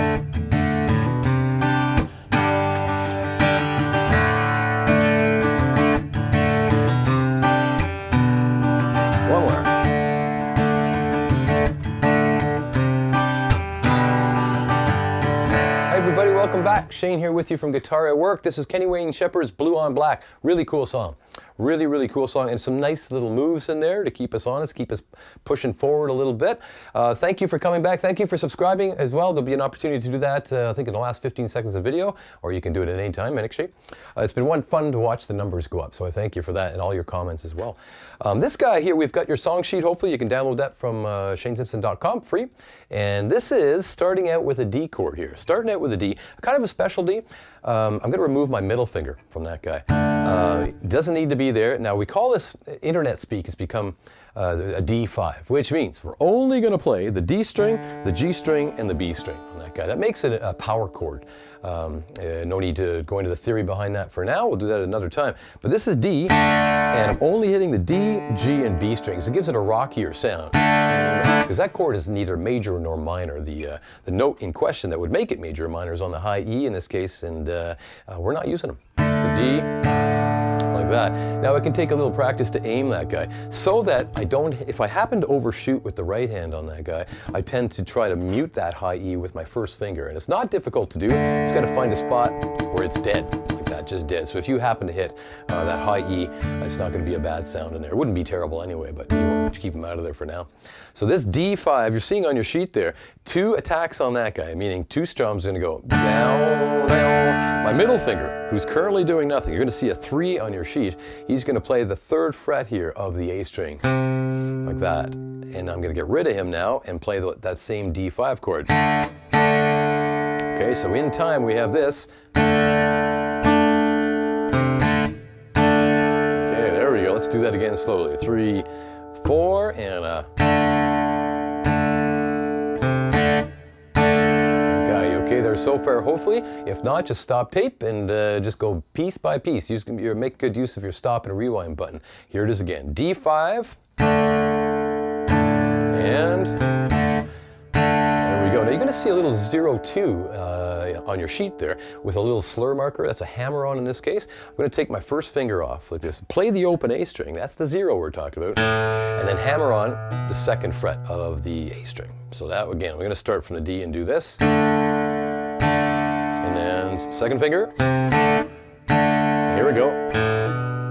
One more. Hi everybody, welcome back. Shane here with you from Guitar at Work. This is Kenny Wayne Shepherd's Blue on Black. Really cool song. Really, really cool song, and some nice little moves in there to keep us honest, keep us pushing forward a little bit. Thank you for coming back. Thank you for subscribing as well. There'll be an opportunity to do that, I think, in the last 15 seconds of video, or you can do it at any time, actually. It's been fun to watch the numbers go up, so I thank you for that and all your comments as well. This guy here, we've got your song sheet. Hopefully you can download that from ShaneSimpson.com, free. And this is starting out with a D chord here. Starting out with a D, kind of a special D. I'm going to remove my middle finger from that guy. It doesn't need to be there. Now we call this, internet speak has become a D5, which means we're only going to play the D string, the G string, and the B string on that guy. That makes it a power chord. No need to go into the theory behind that for now. We'll do that another time. But this is D, and I'm only hitting the D, G, and B strings. It gives it a rockier sound. Because that chord is neither major nor minor. The note in question that would make it major or minor is on the high E in this case, and we're not using them. So D, like that. Now I can take a little practice to aim that guy, so that I don't, if I happen to overshoot with the right hand on that guy, I tend to try to mute that high E with my first finger. And it's not difficult to do. It's got to find a spot where it's dead, like that, just dead. So if you happen to hit that high E, it's not going to be a bad sound in there. It wouldn't be terrible anyway, but you want to keep them out of there for now. So this D5, you're seeing on your sheet there, 2 attacks on that guy, meaning 2 strums going to go down, down. My middle finger, who's currently doing nothing, you're going to see a 3 on your sheet. He's going to play the 3rd fret here of the A string, like that. And I'm going to get rid of him now and play that same D5 chord. Okay, so in time we have this. Okay, there we go. Let's do that again slowly. 3, 4, and a... Okay, there so far, hopefully. If not, just stop tape and just go piece by piece. Make good use of your stop and rewind button. Here it is again. D5. And there we go. Now you're going to see a little 0-2 on your sheet there with a little slur marker. That's a hammer-on in this case. I'm going to take my first finger off like this. Play the open A string. That's the 0 we're talking about. And then hammer on the 2nd fret of the A string. So that, again, we're going to start from the D and do this. And then 2nd finger. Here we go.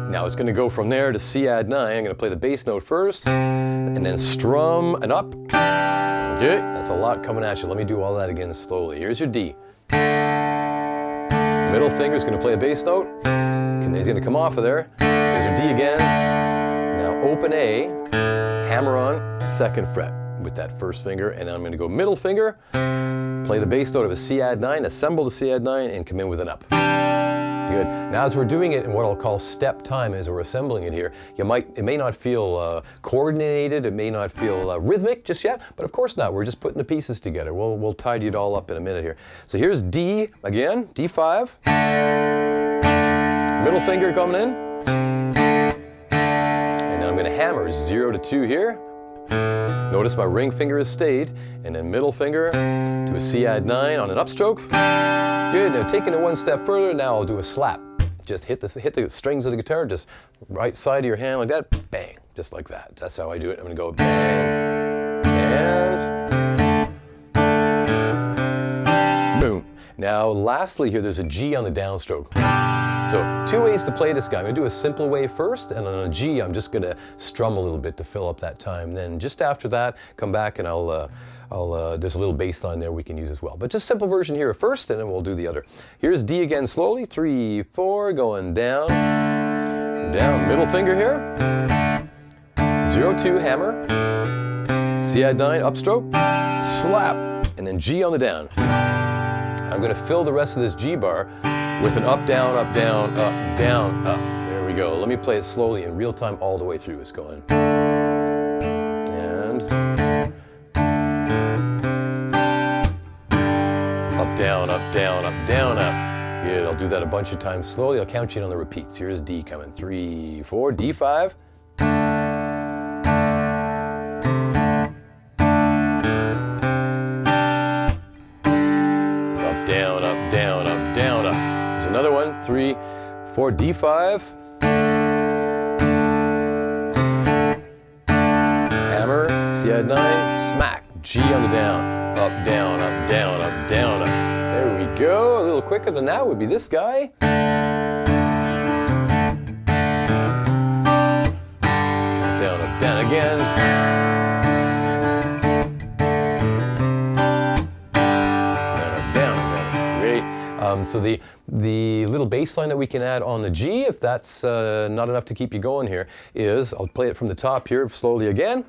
Now it's going to go from there to C add 9. I'm going to play the bass note first, and then strum and up. Okay, that's a lot coming at you. Let me do all that again slowly. Here's your D. Middle finger is going to play a bass note. He's going to come off of there. Here's your D again. Now open A, hammer on 2nd fret with that 1st finger, and then I'm going to go middle finger, play the bass note of a C add 9, assemble the C add 9, and come in with an up. Good. Now as we're doing it in what I'll call step time as we're assembling it here, it may not feel coordinated, it may not feel rhythmic just yet, but of course not. We're just putting the pieces together. We'll tidy it all up in a minute here. So here's D again, D5. Middle finger coming in. And then I'm going to hammer 0-2 here. Notice my ring finger has stayed, and then middle finger to a C add 9 on an upstroke. Good. Now taking it one step further, now I'll do a slap. Just hit the strings of the guitar, just right side of your hand like that, bang, just like that. That's how I do it. I'm going to go bang, and boom. Now lastly here, there's a G on the downstroke. So 2 ways to play this guy. I'm going to do a simple way first, and on a G, I'm just going to strum a little bit to fill up that time. Then just after that, come back and there's a little bass line there we can use as well. But just simple version here first, and then we'll do the other. Here's D again slowly. 3, 4, going down, down, middle finger here. 0-2 hammer. C add 9 upstroke, slap, and then G on the down. I'm going to fill the rest of this G bar with an up, down, up, down, up, down, up. There we go. Let me play it slowly in real time all the way through. It's going. And up, down, up, down, up, down, up. Good. I'll do that a bunch of times slowly. I'll count you in on the repeats. Here's D coming. 3, 4, D5. 3, 4, D5. Hammer, C add 9, smack, G on the down, up, down, up, down, up, down, up. There we go. A little quicker than that would be this guy. Down, up, down again. Down, up, down again. Great. So the little bass line that we can add on the G, if that's not enough to keep you going here, is, I'll play it from the top here slowly again.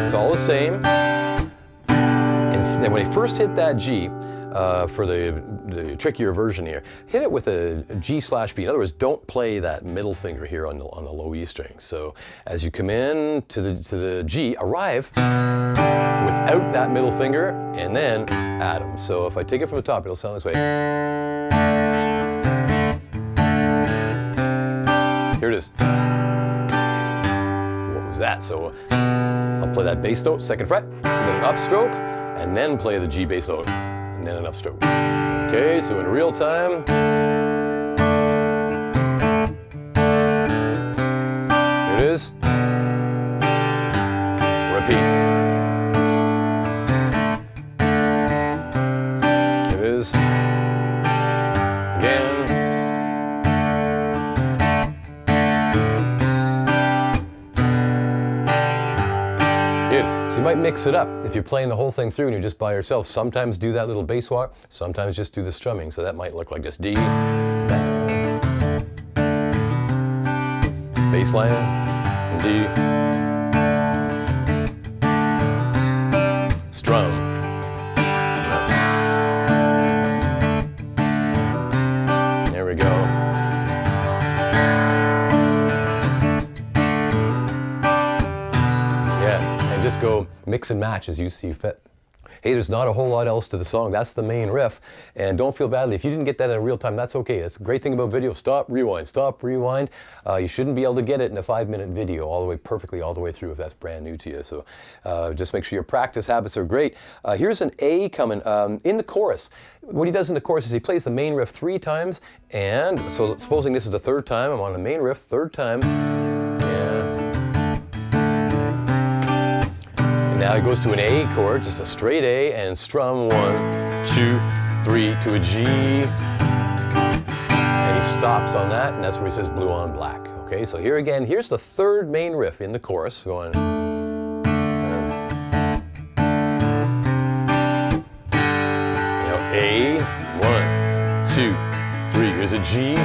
It's all the same. And when I first hit that G, for the trickier version here, hit it with a G/B. In other words, don't play that middle finger here on the low E string. So as you come in to the G, arrive without that middle finger, and then add them. So if I take it from the top, it'll sound this way. Here it is. What was that? So I'll play that bass note, 2nd fret, and then an upstroke, and then play the G bass note, and then an upstroke. Okay, so in real time, here it is. Repeat. Here it is. Again. So you might mix it up if you're playing the whole thing through and you're just by yourself. Sometimes do that little bass walk, sometimes just do the strumming. So that might look like this: D, bass line, D, strum. There we go. Just go mix and match as you see fit. Hey, there's not a whole lot else to the song. That's the main riff. And don't feel badly. If you didn't get that in real time, that's okay. That's the great thing about video. Stop, rewind, stop, rewind. You shouldn't be able to get it in a 5-minute video all the way perfectly all the way through if that's brand new to you. So just make sure your practice habits are great. Here's an A coming in the chorus. What he does in the chorus is he plays the main riff 3 times. And so supposing this is the 3rd time, I'm on the main riff, 3rd time. Now he goes to an A chord, just a straight A, and strum 1, 2, 3 to a G. And he stops on that, and that's where he says blue on black. Okay, so here again, here's the 3rd main riff in the chorus going. A, 1, 2, 3. Here's a G.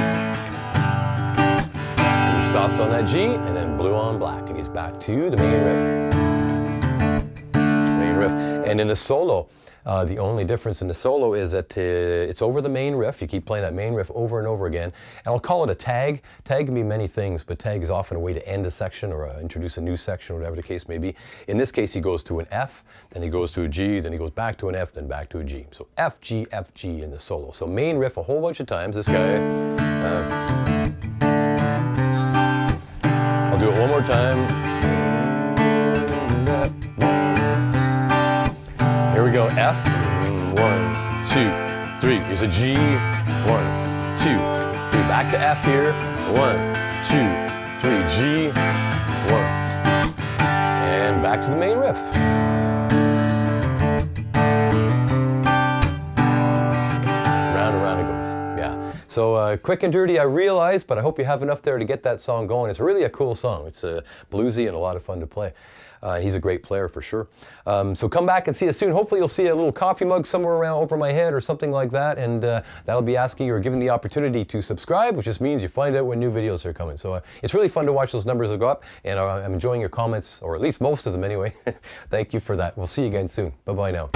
And he stops on that G, and then blue on black, and he's back to the main riff. Riff. And in the solo, the only difference in the solo is that it's over the main riff. You keep playing that main riff over and over again. And I'll call it a tag. Tag can be many things, but tag is often a way to end a section or introduce a new section, or whatever the case may be. In this case, he goes to an F, then he goes to a G, then he goes back to an F, then back to a G. So F, G in the solo. So main riff a whole bunch of times. This guy. I'll do it one more time. Here we go, F, 1, 2, 3. Here's a G, 1, 2, 3. Back to F here, 1, 2, 3, G, 1. And back to the main riff. Round and round it goes, yeah. So quick and dirty, I realize, but I hope you have enough there to get that song going. It's really a cool song. It's bluesy and a lot of fun to play. And he's a great player for sure. So come back and see us soon. Hopefully you'll see a little coffee mug somewhere around over my head or something like that, and that'll be asking you or giving the opportunity to subscribe, which just means you find out when new videos are coming. So it's really fun to watch those numbers go up, and I'm enjoying your comments, or at least most of them anyway. Thank you for that. We'll see you again soon. Bye-bye now.